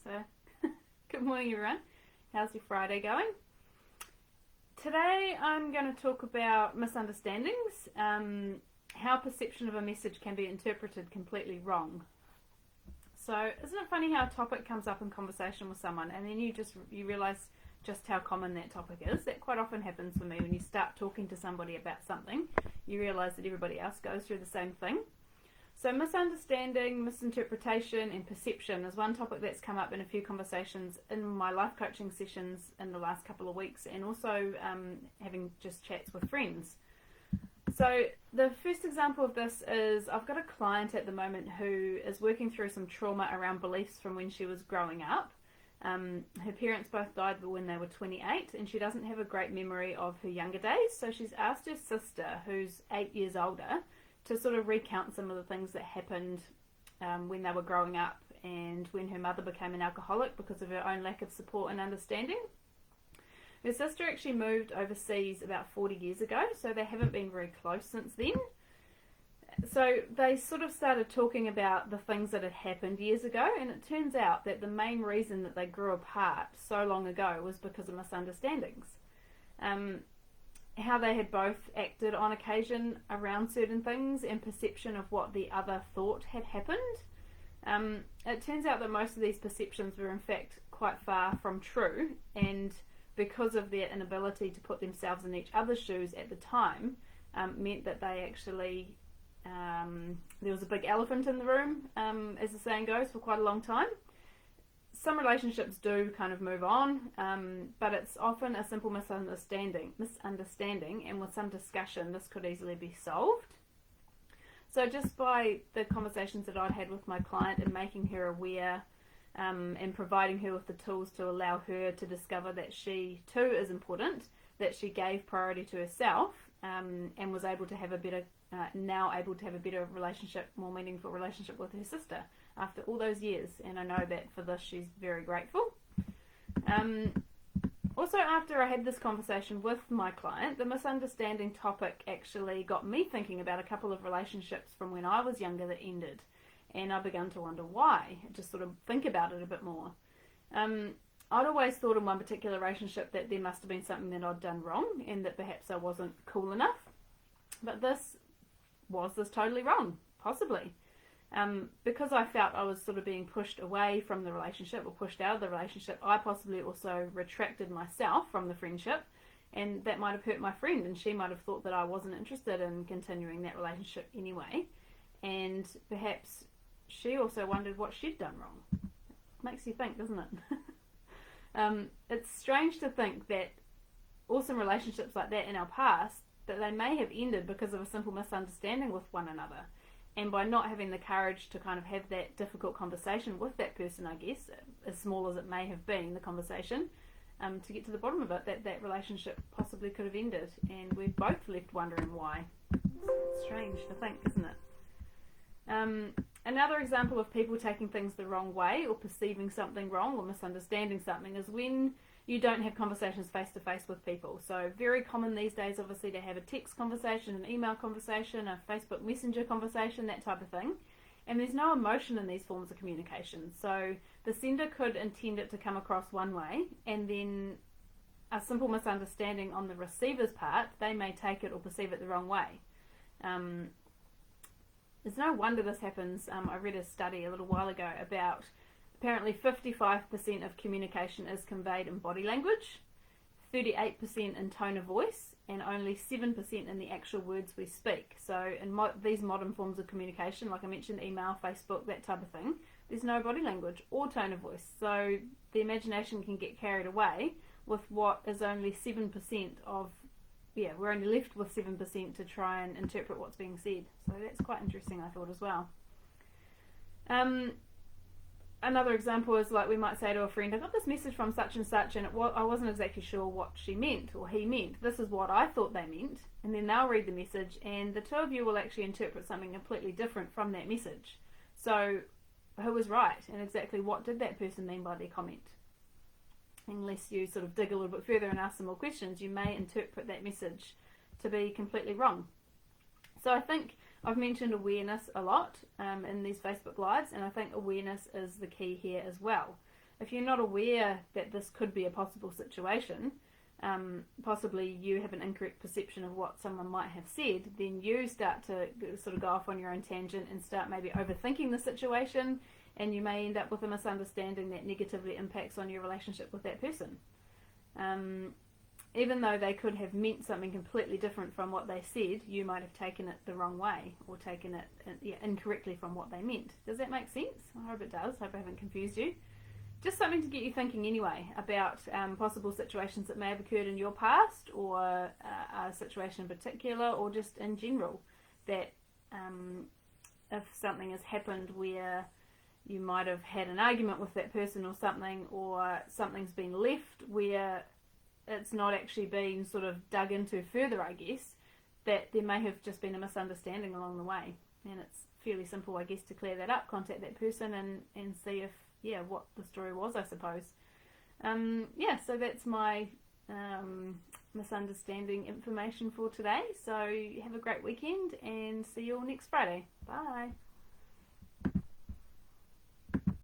So, good morning everyone. How's your Friday going? Today I'm going to talk about misunderstandings, how perception of a message can be interpreted completely wrong. So, isn't it funny how a topic comes up in conversation with someone and then you realise just how common that topic is? That quite often happens for me when you start talking to somebody about something. You realise that everybody else goes through the same thing. So misunderstanding, misinterpretation and perception is one topic that's come up in a few conversations in my life coaching sessions in the last couple of weeks, and also having just chats with friends. So the first example of this is I've got a client at the moment who is working through some trauma around beliefs from when she was growing up. Her parents both died when they were 28, and she doesn't have a great memory of her younger days, so she's asked her sister, who's 8 years older, to sort of recount some of the things that happened when they were growing up and when her mother became an alcoholic because of her own lack of support and understanding. Her sister actually moved overseas about 40 years ago, so they haven't been very close since then. So they sort of started talking about the things that had happened years ago, and it turns out that the main reason that they grew apart so long ago was because of misunderstandings. How they had both acted on occasion around certain things and perception of what the other thought had happened. It turns out that most of these perceptions were in fact quite far from true, and because of their inability to put themselves in each other's shoes at the time, meant that they actually, there was a big elephant in the room, as the saying goes, for quite a long time. Some relationships do kind of move on, but it's often a simple misunderstanding, and with some discussion this could easily be solved. So just by the conversations that I'd had with my client and making her aware and providing her with the tools to allow her to discover that she too is important, that she gave priority to herself, and was able to have a better, now able to have a better relationship, more meaningful relationship with her sister after all those years, and I know that for this she's very grateful. Also, after I had this conversation with my client, the misunderstanding topic actually got me thinking about a couple of relationships from when I was younger that ended, and I began to wonder why, just sort of think about it a bit more. I'd always thought in one particular relationship that there must have been something that I'd done wrong and that perhaps I wasn't cool enough, but was this totally wrong? Possibly. Because I felt I was sort of being pushed away from the relationship or pushed out of the relationship, I possibly also retracted myself from the friendship, and that might have hurt my friend, and she might have thought that I wasn't interested in continuing that relationship anyway, and perhaps she also wondered what she'd done wrong. Makes you think, doesn't it? It's strange to think that awesome relationships like that in our past, that they may have ended because of a simple misunderstanding with one another. And by not having the courage to kind of have that difficult conversation with that person, I guess, as small as it may have been, the conversation, to get to the bottom of it, that relationship possibly could have ended. And we've both left wondering why. It's strange to think, isn't it? Another example of people taking things the wrong way or perceiving something wrong or misunderstanding something is when you don't have conversations face-to-face with people. So very common these days, obviously, to have a text conversation, an email conversation, a Facebook Messenger conversation, that type of thing. And there's no emotion in these forms of communication. So the sender could intend it to come across one way, and then a simple misunderstanding on the receiver's part, they may take it or perceive it the wrong way. There's no wonder this happens. I read a study a little while ago about apparently 55% of communication is conveyed in body language, 38% in tone of voice, and only 7% in the actual words we speak. So in these modern forms of communication, like I mentioned, email, Facebook, that type of thing, there's no body language or tone of voice. So the imagination can get carried away with what is only 7% of, we're only left with 7% to try and interpret what's being said. So that's quite interesting, I thought, as well. Another example is like we might say to a friend, I got this message from such and such, and I wasn't exactly sure what she meant or he meant. This is what I thought they meant. And then they'll read the message, and the two of you will actually interpret something completely different from that message. So who was right, and exactly what did that person mean by their comment? Unless you sort of dig a little bit further and ask some more questions, you may interpret that message to be completely wrong. So I think I've mentioned awareness a lot in these Facebook Lives, and I think awareness is the key here as well. if you're not aware that this could be a possible situation, possibly you have an incorrect perception of what someone might have said, then you start to sort of go off on your own tangent and start maybe overthinking the situation, and you may end up with a misunderstanding that negatively impacts on your relationship with that person. Even though they could have meant something completely different from what they said, you might have taken it the wrong way, or taken it incorrectly from what they meant. Does that make sense? I hope it does. I hope I haven't confused you. Just something to get you thinking anyway about possible situations that may have occurred in your past, or a situation in particular, or just in general, that if something has happened where you might have had an argument with that person or something's been left where it's not actually been sort of dug into further, I guess, that there may have just been a misunderstanding along the way. And it's fairly simple, I guess, to clear that up, contact that person and see if, what the story was, I suppose. So that's my misunderstanding information for today. So have a great weekend and see you all next Friday. Bye.